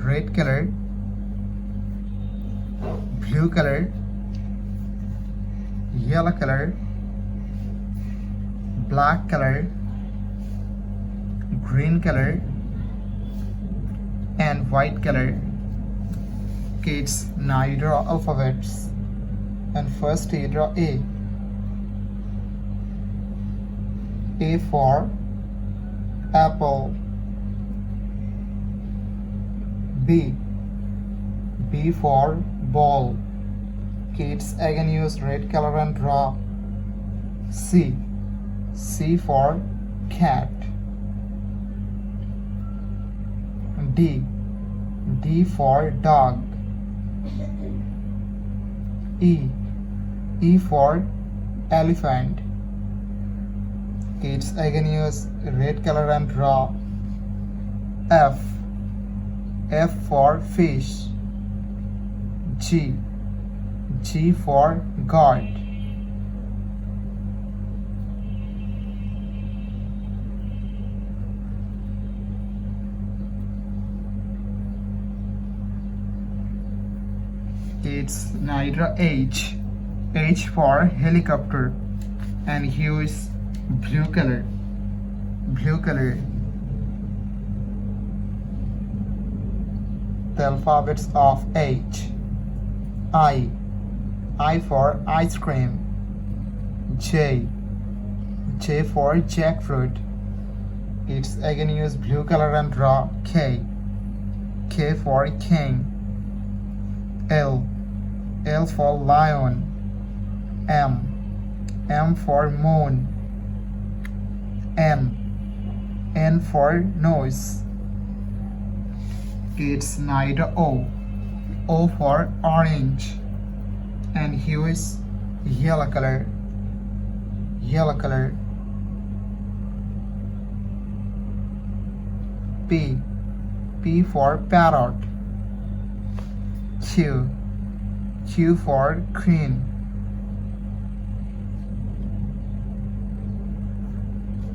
red color, blue color, yellow color, black color, green color, and white color. Kids, now you draw alphabets. And first you draw A. A for apple. B. B for ball. Kids, again use red color and draw C. C for cat. D. D for dog. E. E for elephant. Kids, again use red color and draw F. F for fish. G. G for God. It's neither H. H for helicopter, and hue is blue color. Blue color. The alphabets of H. I. I for ice cream. J. J for jackfruit. It's again use blue color and draw K. K for king. L. L for lion. M. M for moon. N. N for nose. It's neither O. O for orange, and hue is yellow color. Yellow color. P. P for parrot. Q. Q for queen.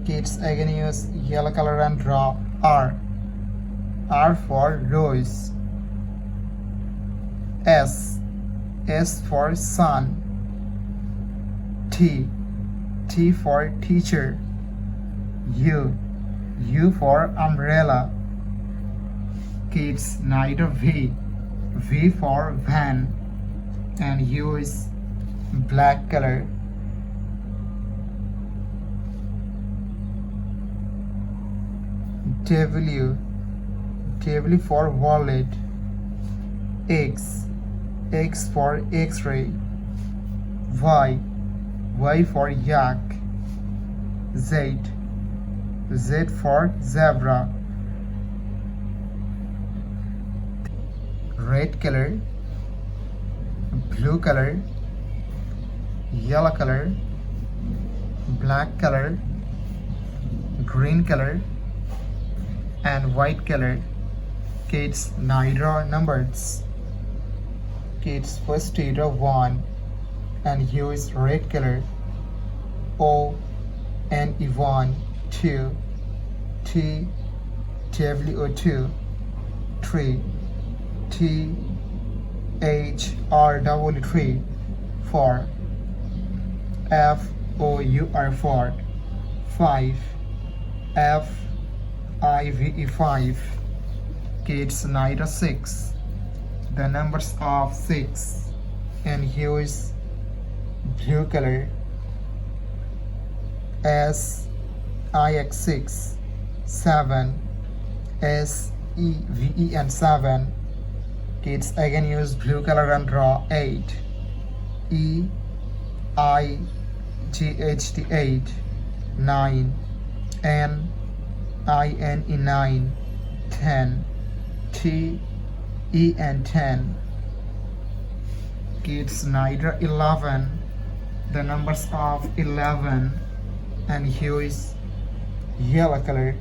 Kids, again use yellow color and draw R. R for rose. S. S for sun. T. T for teacher. U. U for umbrella. Kids, neither V. V for van, and U is black color. W. W for wallet. X. X for X-ray. Y. Y for yak. Z. Z for zebra. Red color, blue color, yellow color, black color, green color, and white color. Kids, now draw numbers. Kids, first you draw 1, and hue is red color. O and E1, 2, T, W02, 3, T, H, R, W, 3, 4, F, O, U, R, 4, 5, F, I, V, E, 5. Kids, neither 6. The numbers of 6, and hue is blue color. S, I, X, 6, 7, S, E, V, E, and 7. Kids, again use blue color and draw 8. E, I, G, H, T, 8, 9, N, I, N, E, 9, 10, T, E, and 10. Kids, neither 11. The numbers of 11, and hue is yellow color.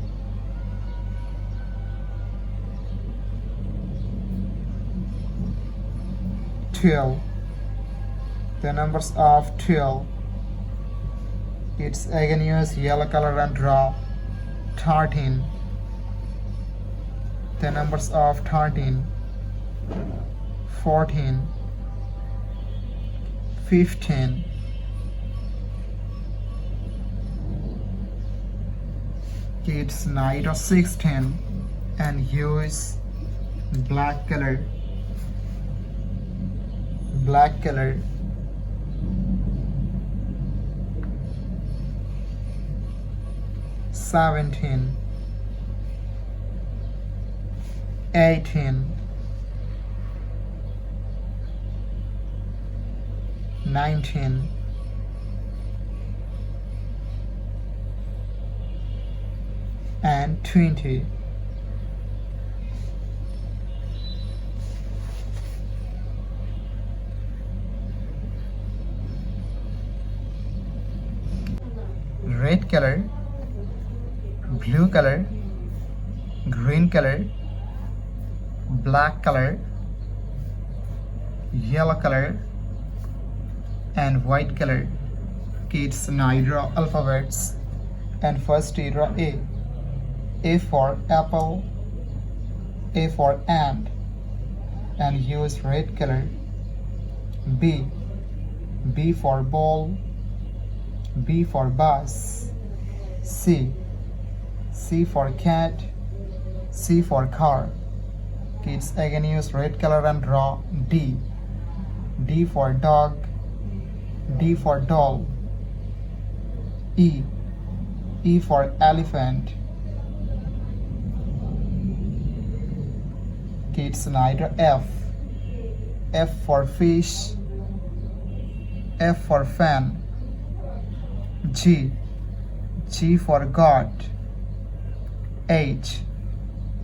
The numbers of 12. It's again use yellow color and draw 13. the numbers of 13, 14, 15, kids night of 16 and use black color, 17, 18, 19, and 20. Red color, blue color, green color, black color, yellow color, and white color. Kids now draw alphabets, and first you draw A. A for apple, A for ant, and use red color. B. B for ball, B for bus. C. C for cat, C for car. Kids again use red color and draw D. D for dog, D for doll. E. E for elephant. Kids now draw F. F for fish, F for fan. G. G for God. H.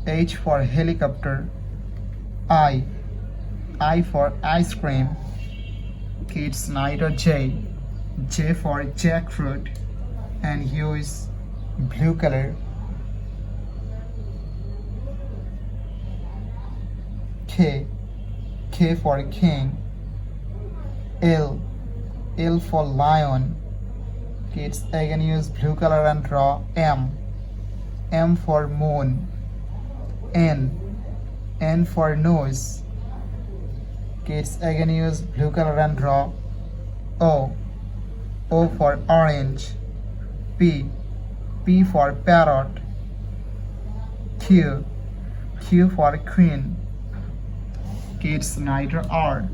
H for helicopter. I. I for ice cream. Kids now draw J. J for jackfruit, and use blue color. K. K for king. L. L for lion. Kids again use blue color and draw M. M for moon. N. N for nose. Kids again use blue color and draw O. O for orange. P. P for parrot. Q. Q for queen. Kids now draw R.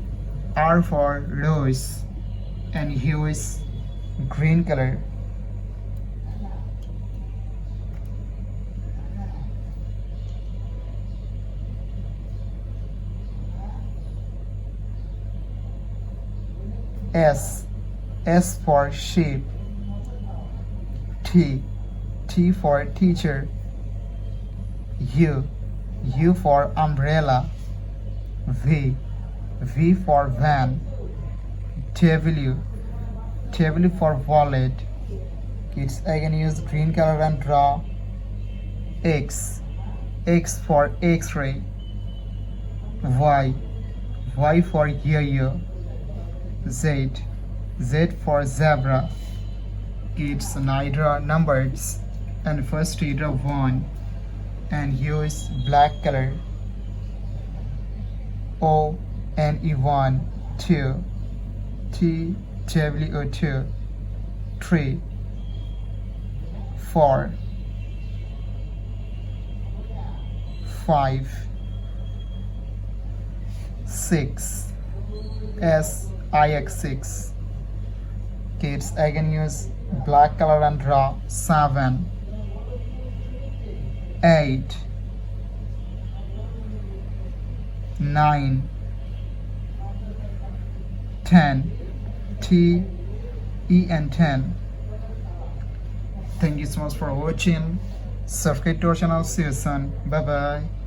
R for rose, and use green color. S. S for sheep. T. T for teacher. U. U for umbrella. V. V for van. W. W for wallet. Kids again use green color and draw X. X for X-ray. Y. Y for yo-yo. Z. Z for zebra. Kids now draw numbers, and first you draw 1 and use black color. O N E 1, 2, T W O 2, 3, 4, 5, 6, S I X 6. Kids again use black color and draw 7, 8, 9, 10, T E and 10. Thank you so much for watching. Subscribe to our channel. See you soon. Bye bye.